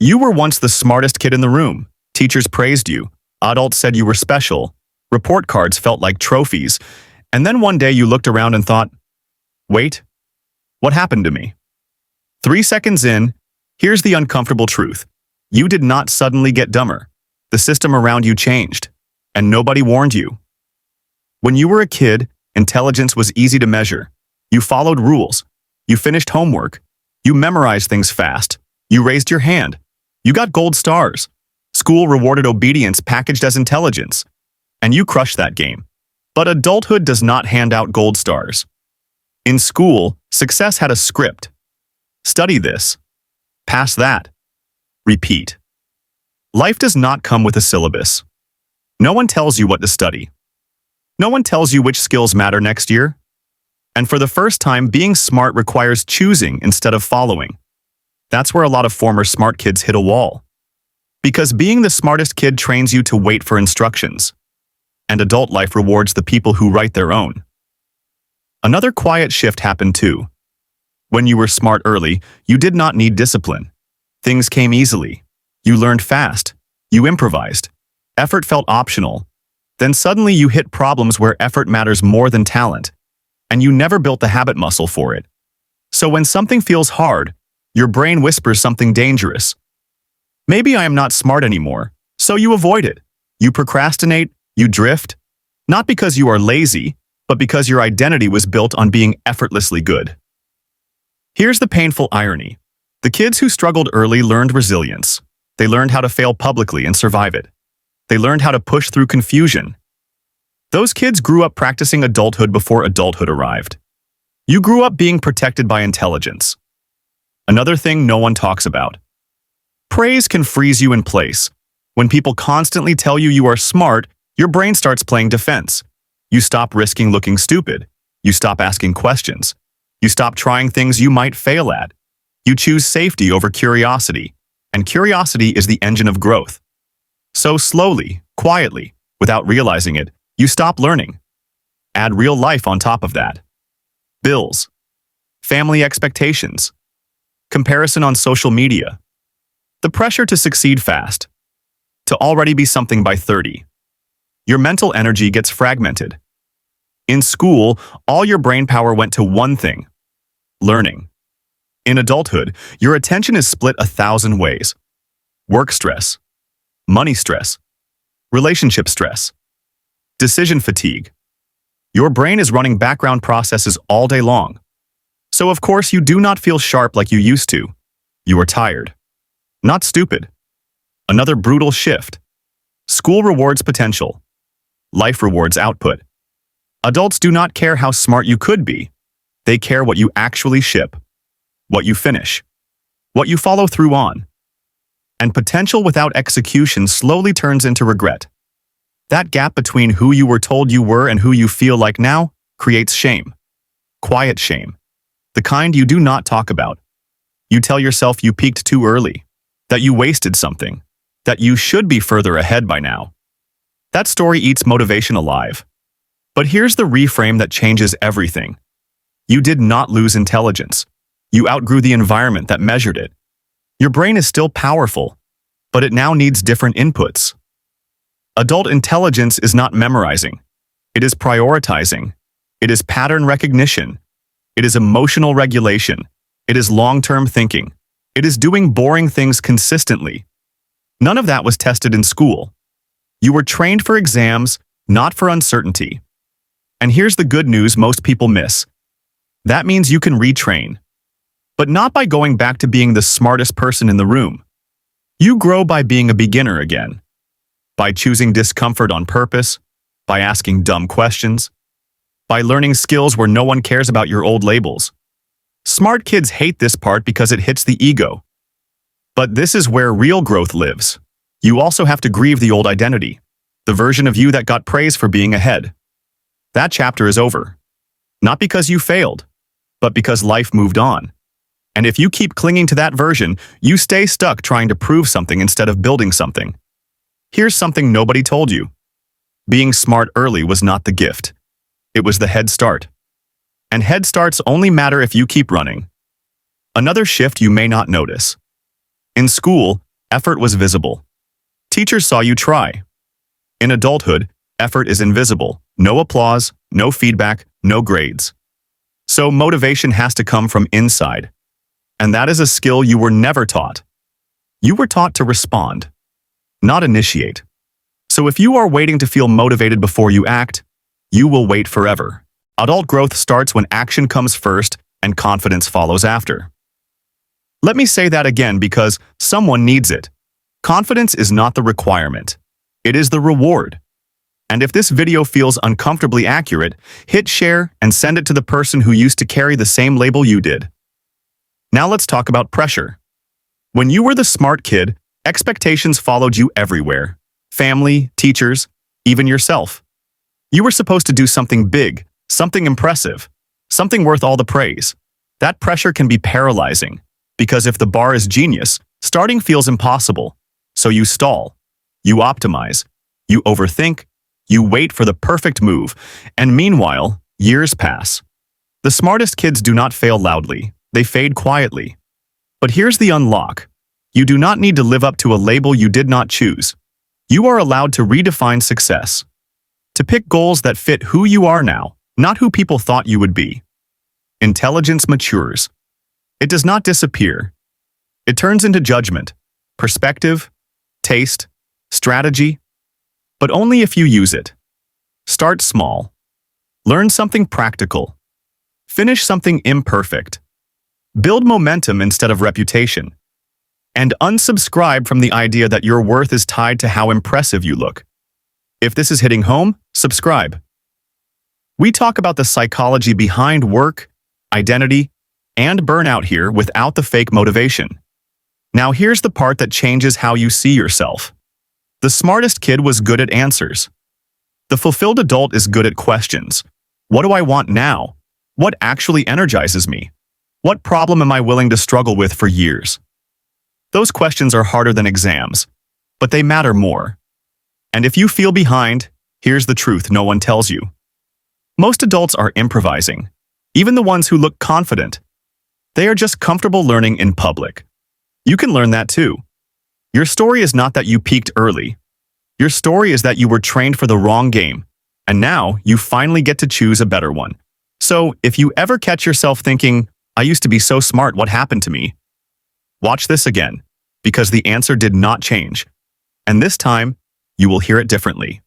You were once the smartest kid in the room. Teachers praised you. Adults said you were special. Report cards felt like trophies. And then one day you looked around and thought, wait, what happened to me? 3 seconds in, here's the uncomfortable truth. You did not suddenly get dumber. The system around you changed, and nobody warned you. When you were a kid, intelligence was easy to measure. You followed rules. You finished homework. You memorized things fast. You raised your hand. You got gold stars. School rewarded obedience packaged as intelligence. And you crushed that game. But adulthood does not hand out gold stars. In school, success had a script. Study this. Pass that. Repeat. Life does not come with a syllabus. No one tells you what to study. No one tells you which skills matter next year. And for the first time, being smart requires choosing instead of following. That's where a lot of former smart kids hit a wall. Because being the smartest kid trains you to wait for instructions. And adult life rewards the people who write their own. Another quiet shift happened too. When you were smart early, you did not need discipline. Things came easily. You learned fast. You improvised. Effort felt optional. Then suddenly you hit problems where effort matters more than talent. And you never built the habit muscle for it. So when something feels hard, your brain whispers something dangerous. Maybe I am not smart anymore, so you avoid it. You procrastinate, you drift. Not because you are lazy, but because your identity was built on being effortlessly good. Here's the painful irony. The kids who struggled early learned resilience. They learned how to fail publicly and survive it. They learned how to push through confusion. Those kids grew up practicing adulthood before adulthood arrived. You grew up being protected by intelligence. Another thing no one talks about. Praise can freeze you in place. When people constantly tell you you are smart, your brain starts playing defense. You stop risking looking stupid. You stop asking questions. You stop trying things you might fail at. You choose safety over curiosity, and curiosity is the engine of growth. So slowly, quietly, without realizing it, you stop learning. Add real life on top of that. Bills, family expectations, comparison on social media, the pressure to succeed fast, to already be something by 30. Your mental energy gets fragmented. In school, all your brain power went to one thing: learning. In adulthood, your attention is split 1,000 ways. Work stress, money stress, relationship stress, decision fatigue. Your brain is running background processes all day long. So of course you do not feel sharp like you used to. You are tired. Not stupid. Another brutal shift. School rewards potential. Life rewards output. Adults do not care how smart you could be. They care what you actually ship, what you finish, what you follow through on. And potential without execution slowly turns into regret. That gap between who you were told you were and who you feel like now creates shame. Quiet shame. The kind you do not talk about. You tell yourself you peaked too early, that you wasted something, that you should be further ahead by now. That story eats motivation alive. But here's the reframe that changes everything. You did not lose intelligence. You outgrew the environment that measured it. Your brain is still powerful, but it now needs different inputs. Adult intelligence is not memorizing. It is prioritizing. It is pattern recognition. It is emotional regulation. It is long-term thinking. It is doing boring things consistently. None of that was tested in school. You were trained for exams, not for uncertainty. And here's the good news most people miss. That means you can retrain. But not by going back to being the smartest person in the room. You grow by being a beginner again. By choosing discomfort on purpose, by asking dumb questions, by learning skills where no one cares about your old labels. Smart kids hate this part because it hits the ego. But this is where real growth lives. You also have to grieve the old identity, the version of you that got praise for being ahead. That chapter is over. Not because you failed, but because life moved on. And if you keep clinging to that version, you stay stuck trying to prove something instead of building something. Here's something nobody told you. Being smart early was not the gift. It was the head start. And head starts only matter if you keep running. Another shift you may not notice. In school, Effort was visible. Teachers saw you try. In adulthood, effort is invisible. No applause, no feedback, no grades. So motivation has to come from inside. And that is a skill you were never taught. You were taught to respond, not initiate. So if you are waiting to feel motivated before you act, you will wait forever. Adult growth starts when action comes first and confidence follows after. Let me say that again because someone needs it. Confidence is not the requirement. It is the reward. And if this video feels uncomfortably accurate, hit share and send it to the person who used to carry the same label you did. Now let's talk about pressure. When you were the smart kid, expectations followed you everywhere. Family, teachers, even yourself. You were supposed to do something big, something impressive, something worth all the praise. That pressure can be paralyzing, because if the bar is genius, starting feels impossible. So you stall, you optimize, you overthink, you wait for the perfect move, and meanwhile, years pass. The smartest kids do not fail loudly, they fade quietly. But here's the unlock. You do not need to live up to a label you did not choose. You are allowed to redefine success. To pick goals that fit who you are now, not who people thought you would be. Intelligence matures. It does not disappear. It turns into judgment, perspective, taste, strategy, but only if you use it. Start small. Learn something practical. Finish something imperfect. Build momentum instead of reputation. And unsubscribe from the idea that your worth is tied to how impressive you look. If this is hitting home, subscribe. We talk about the psychology behind work, identity, and burnout here without the fake motivation. Now here's the part that changes how you see yourself. The smartest kid was good at answers. The fulfilled adult is good at questions. What do I want now? What actually energizes me? What problem am I willing to struggle with for years? Those questions are harder than exams, but they matter more. And if you feel behind, here's the truth no one tells you. Most adults are improvising, even the ones who look confident. They are just comfortable learning in public. You can learn that too. Your story is not that you peaked early. Your story is that you were trained for the wrong game, and now you finally get to choose a better one. So if you ever catch yourself thinking, I used to be so smart, what happened to me? Watch this again, because the answer did not change. And this time, you will hear it differently.